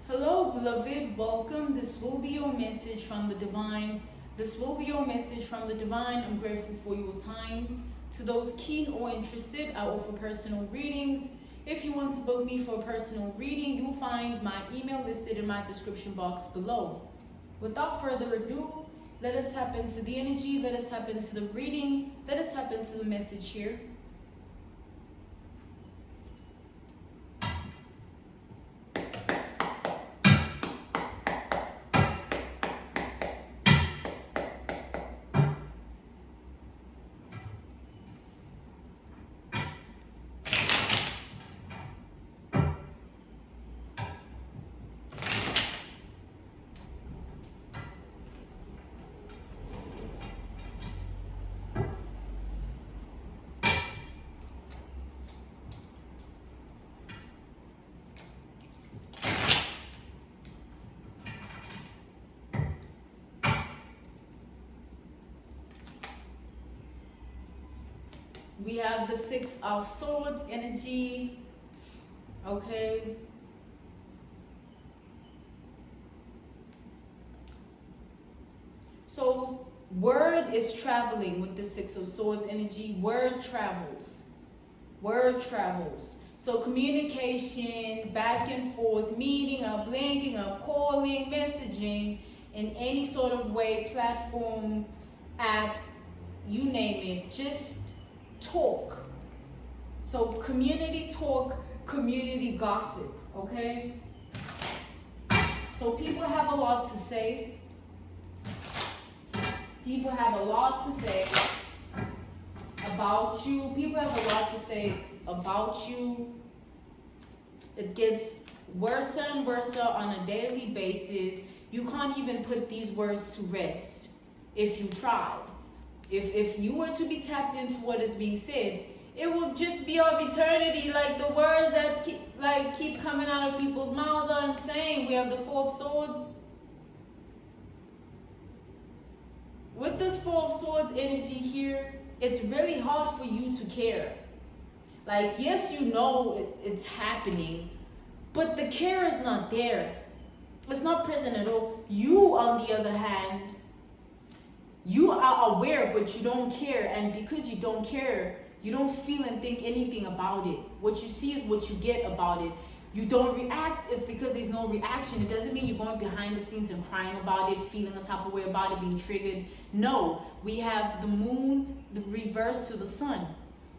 Hello, beloved. Welcome. This will be your message from the divine. I'm grateful for your time. To those keen or interested, I offer personal readings. If you want to book me for a personal reading, you'll find my email listed in my description box below. Without further ado, let us tap into the energy. Let us tap into the reading. Let us tap into the message here. We have the Six of Swords energy, okay? So word is traveling with the Six of Swords energy. Word travels. So communication, back and forth, meeting up, linking up, calling, messaging, in any sort of way, platform, app, you name it, just talk. So community talk, community gossip, okay? So people have a lot to say. People have a lot to say about you. It gets worse and worse on a daily basis. You can't even put these words to rest if you tried. If you were to be tapped into what is being said, it will just be of eternity. Like the words that keep coming out of people's mouths are insane. We have the Four of Swords. With this Four of Swords energy here, it's really hard for you to care. Like, yes, you know it's happening, but the care is not there. It's not present at all. You, on the other hand, you are aware, but you don't care. And because you don't care, you don't feel and think anything about it. What you see is what you get about it. You don't react, it's because there's no reaction. It doesn't mean you're going behind the scenes and crying about it, feeling a type of way about it, being triggered. No, we have the moon, the reverse to the sun.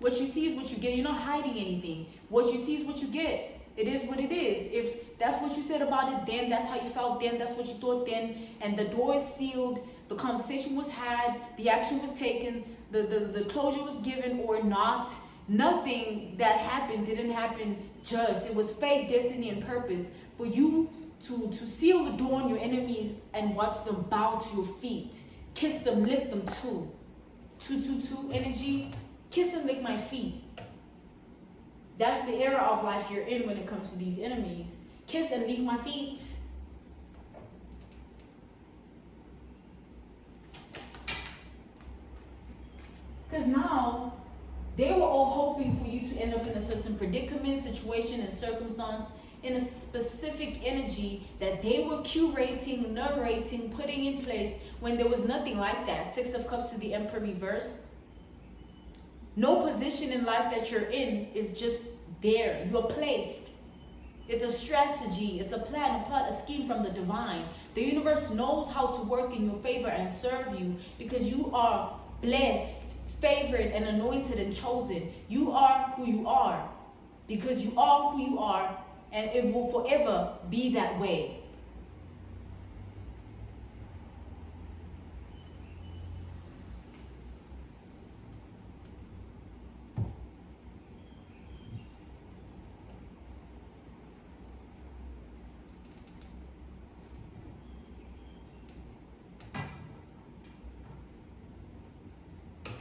What you see is what you get. You're not hiding anything. What you see is what you get. It is what it is. If that's what you said about it then, that's how you felt then, that's what you thought then, and the door is sealed, the conversation was had, the action was taken, the closure was given or not, nothing that happened didn't happen just. It was fate, destiny, and purpose for you to seal the door on your enemies and watch them bow to your feet. Kiss them, lick them too. 222 energy, kiss and lick my feet. That's the era of life you're in when it comes to these enemies. Kiss and lick my feet. Because now, they were all hoping for you to end up in a certain predicament, situation, and circumstance, in a specific energy that they were curating, narrating, putting in place when there was nothing like that. Six of Cups to the Emperor reversed. No position in life that you're in is just there. You're placed. It's a strategy, it's a plan, a plot, a scheme from the divine. The universe knows how to work in your favor and serve you because you are blessed, favored, and anointed and chosen. You are who you are because you are who you are, and it will forever be that way.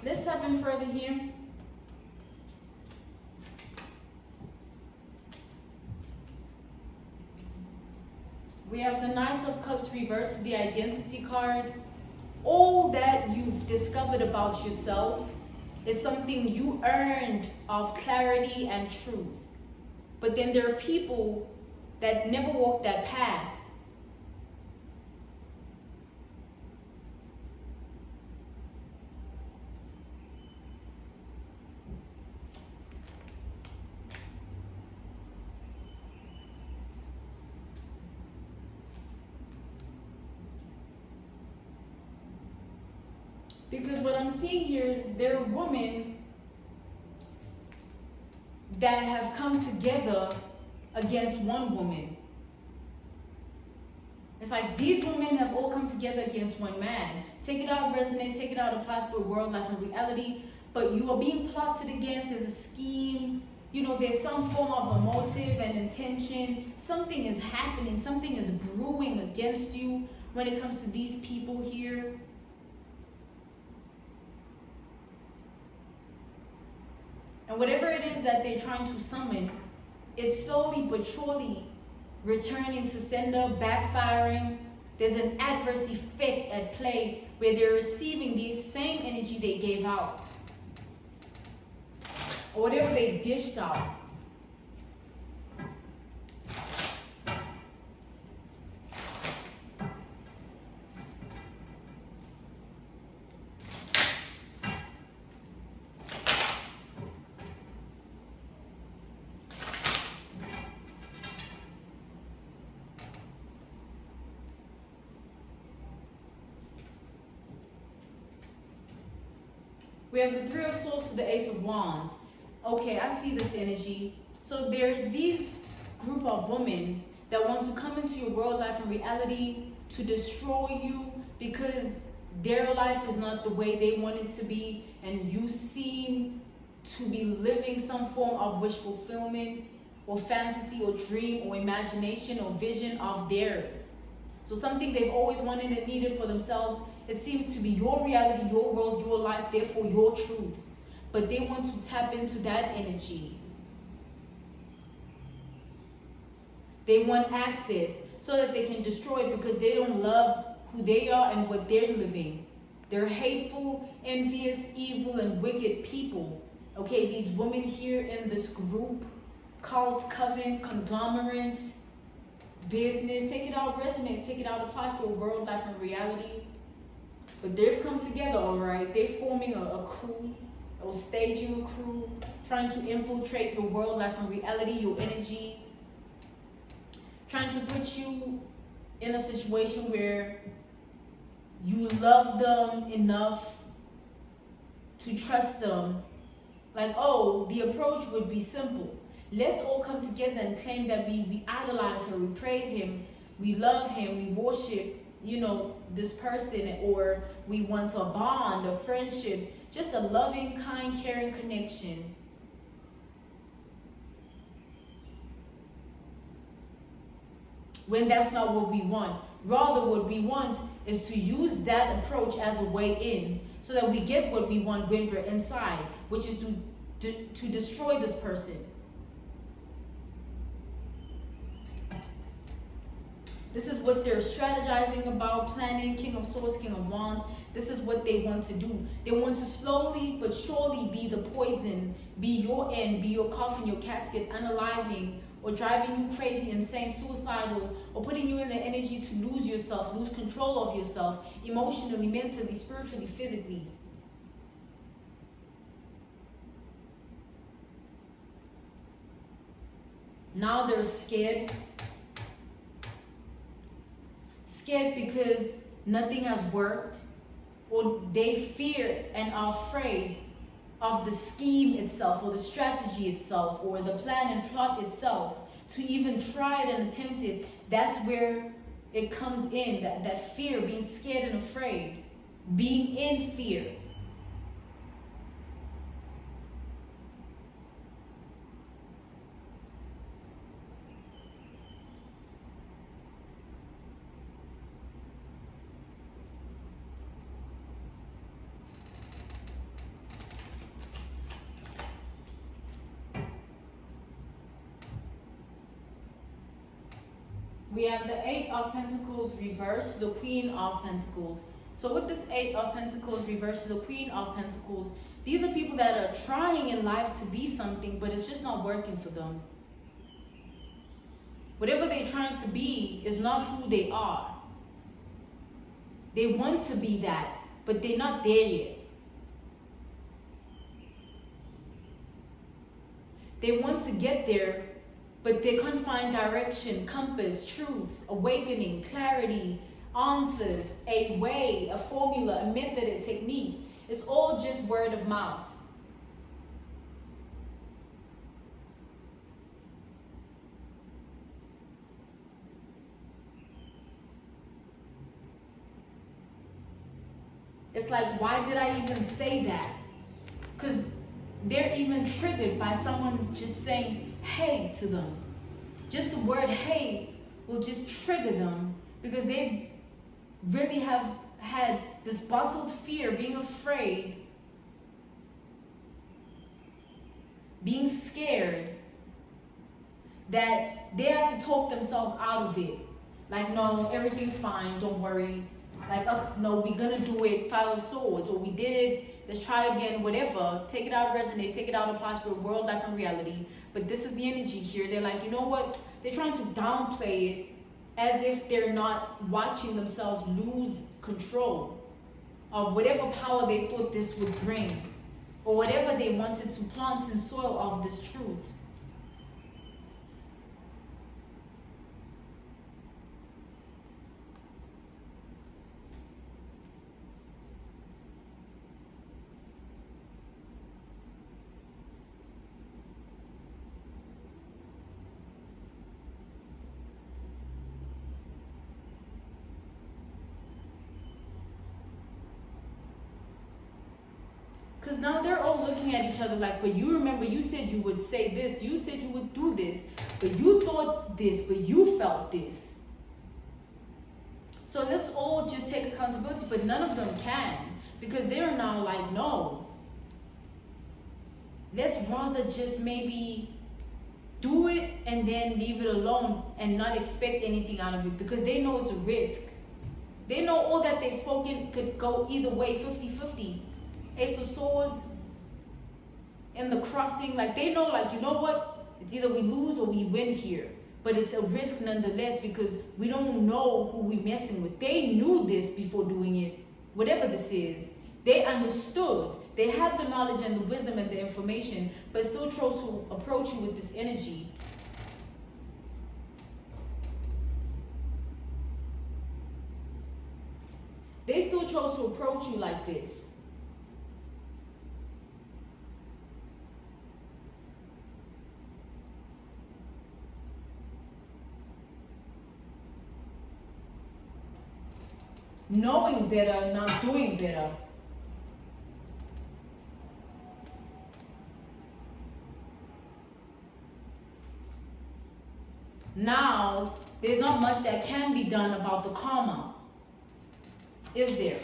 Let's tap in further here. We have the Knight of Cups reversed, the Identity card. All that you've discovered about yourself is something you earned of clarity and truth. But then there are people that never walked that path. Because what I'm seeing here is there are women that have come together against one woman. It's like these women have all come together against one man. Take it out, resonates, take it out, applies for world, life, and reality. But you are being plotted against, there's a scheme, you know, there's some form of a motive and intention. Something is happening, something is brewing against you when it comes to these people here. And whatever it is that they're trying to summon, it's slowly but surely returning to sender, backfiring. There's an adverse effect at play where they're receiving the same energy they gave out, or whatever they dished out. We have the Three of Swords to the Ace of Wands. Okay, I see this energy. So there's these group of women that want to come into your world, life, and reality to destroy you because their life is not the way they want it to be, and you seem to be living some form of wish fulfillment or fantasy or dream or imagination or vision of theirs. So something they've always wanted and needed for themselves. It seems to be your reality, your world, your life, therefore your truth. But they want to tap into that energy. They want access so that they can destroy it because they don't love who they are and what they're living. They're hateful, envious, evil, and wicked people. Okay, these women here in this group, cult, coven, conglomerate, business, take it out, resonate, take it out, applies to a world, life, and reality. But they've come together, all right? They're forming a crew, or staging a crew, trying to infiltrate your world, life, and reality, your energy, trying to put you in a situation where you love them enough to trust them. Like, oh, the approach would be simple. Let's all come together and claim that we idolize her, we praise him, we love him, we worship, you know, this person, or we want a bond, a friendship, just a loving, kind, caring connection. When that's not what we want. Rather, what we want is to use that approach as a way in so that we get what we want when we're inside, which is to destroy this person. This is what they're strategizing about, planning. King of Swords, King of Wands. This is what they want to do. They want to slowly but surely be the poison, be your end, be your coffin, your casket, unaliving, or driving you crazy, insane, suicidal, or putting you in the energy to lose yourself, lose control of yourself, emotionally, mentally, spiritually, physically. Now they're scared. Scared because nothing has worked, or they fear and are afraid of the scheme itself, or the strategy itself, or the plan and plot itself, to even try it and attempt it. That's where it comes in, that fear, being scared and afraid, being in fear. We have the Eight of Pentacles reversed, the Queen of Pentacles. So with this Eight of Pentacles reversed, the Queen of Pentacles, these are people that are trying in life to be something, but it's just not working for them. Whatever they're trying to be is not who they are. They want to be that, but they're not there yet. They want to get there, but they can't find direction, compass, truth, awakening, clarity, answers, a way, a formula, a method, a technique. It's all just word of mouth. It's like, why did I even say that? Because they're even triggered by someone just saying hey to them. Just the word hey will just trigger them because they really have had this bottled fear, being afraid, being scared, that they have to talk themselves out of it. Like, no, everything's fine, don't worry. Like, ugh, no, we're gonna do it, 5 of Swords, or we did it, let's try again, whatever. Take it out, resonates, take it out, applies for world, life, and reality. But this is the energy here. They're like, you know what? They're trying to downplay it as if they're not watching themselves lose control of whatever power they thought this would bring, or whatever they wanted to plant in soil of this truth. Because now they're all looking at each other like, but you remember you said you would say this, you said you would do this, but you thought this, but you felt this. So let's all just take accountability, but none of them can, because they're now like, no. Let's rather just maybe do it and then leave it alone and not expect anything out of it, because they know it's a risk. They know all that they've spoken could go either way, 50-50. Ace of Swords in the crossing, like they know, like, you know what, it's either we lose or we win here, but it's a risk nonetheless, because we don't know who we're messing with. They knew this before doing it, whatever this is. They understood, they have the knowledge and the wisdom and the information, but still chose to approach you with this energy. They still chose to approach you like this. Knowing better, not doing better. Now, there's not much that can be done about the karma, is there?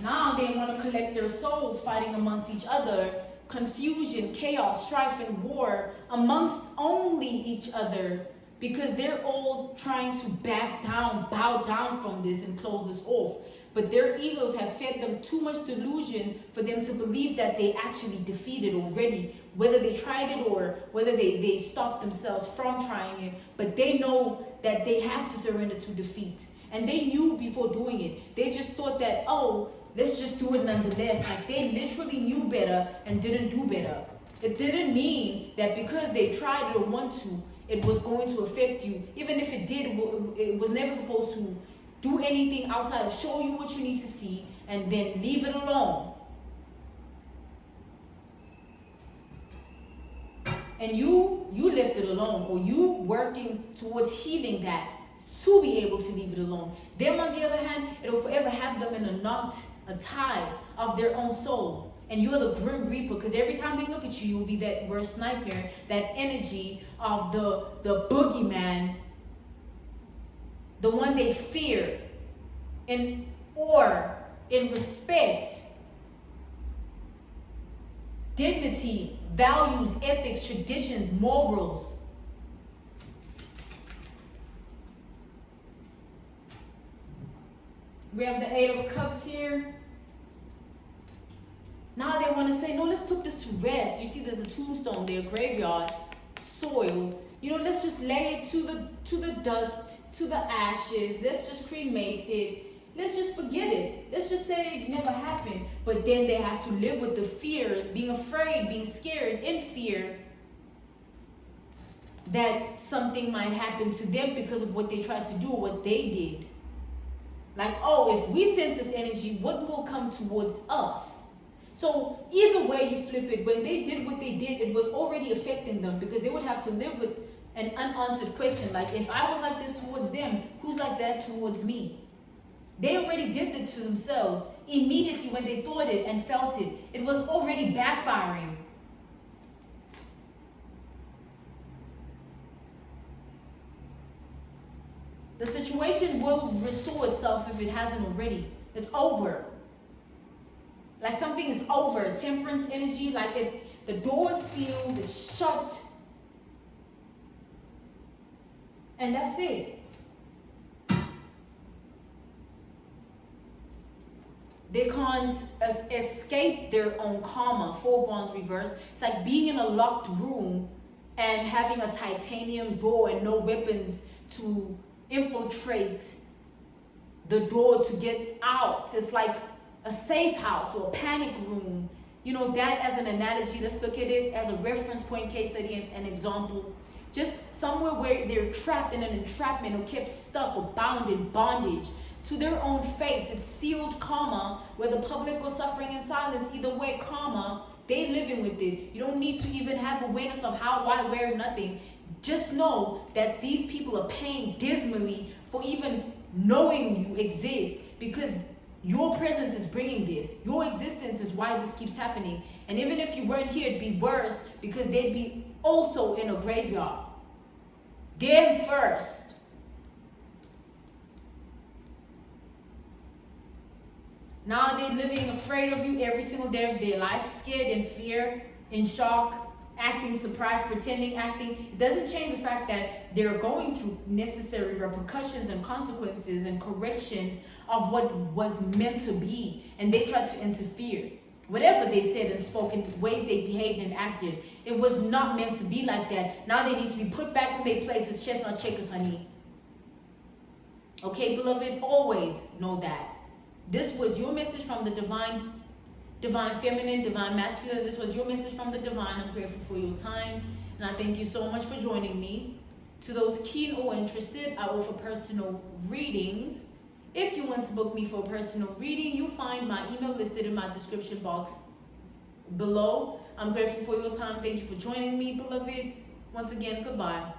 Now they want to collect their souls, fighting amongst each other, confusion, chaos, strife, and war amongst only each other, because they're all trying to back down, bow down from this and close this off. But their egos have fed them too much delusion for them to believe that they actually defeated already, whether they tried it or whether they stopped themselves from trying it. But they know that they have to surrender to defeat. And they knew before doing it. They just thought that, oh, let's just do it nonetheless. Like, they literally knew better and didn't do better. It didn't mean that because they tried it or want to, it was going to affect you. Even if it did, it was never supposed to do anything outside of show you what you need to see and then leave it alone. And you left it alone, or you working towards healing that to be able to leave it alone. Them, on the other hand, it'll forever have them in a knot, a tie of their own soul. And you're the Grim Reaper, because every time they look at you, you'll be that worst nightmare, that energy of the boogeyman, the one they fear, in awe, in respect, dignity, values, ethics, traditions, morals. We have the 8 of Cups here. Now they want to say, no, let's put this to rest. You see there's a tombstone there, graveyard, soil. You know, let's just lay it to the dust, to the ashes. Let's just cremate it. Let's just forget it. Let's just say it never happened. But then they have to live with the fear, being afraid, being scared, in fear that something might happen to them because of what they tried to do, what they did. Like, oh, if we send this energy, what will come towards us? So either way you flip it, when they did what they did, it was already affecting them, because they would have to live with an unanswered question. Like, if I was like this towards them, who's like that towards me? They already did it to themselves immediately when they thought it and felt it. It was already backfiring. The situation will restore itself if it hasn't already. It's over. Like something is over. Temperance energy, like the door is sealed, it's shut. And that's it. They can't escape their own karma. 4 wands reversed. It's like being in a locked room and having a titanium door and no weapons to infiltrate the door to get out. It's like a safe house or a panic room. You know, that as an analogy, let's look at it as a reference point, case study, an example. Just somewhere where they're trapped in an entrapment or kept stuck or bound in bondage to their own fate. It's sealed karma, whether public or suffering in silence. Either way, karma, they living with it. You don't need to even have awareness of how, why, where, nothing. Just know that these people are paying dismally for even knowing you exist, because your presence is bringing this. Your existence is why this keeps happening. And even if you weren't here, it'd be worse, because they'd be also in a graveyard. Them first. Now they're living afraid of you every single day of their life, scared, in fear, in shock, acting surprised, pretending, acting. It doesn't change the fact that they're going through necessary repercussions and consequences and corrections of what was meant to be, and they tried to interfere. Whatever they said and spoke, in ways they behaved and acted, it was not meant to be like that. Now they need to be put back in their place as chestnut checkers, honey. Okay, beloved, always know that. This was your message from the divine feminine, divine masculine. This was your message from the divine. I'm grateful for your time, and I thank you so much for joining me. To those keen or interested, I offer personal readings. If you want to book me for a personal reading, you'll find my email listed in my description box below. I'm grateful for your time. Thank you for joining me, beloved. Once again, goodbye.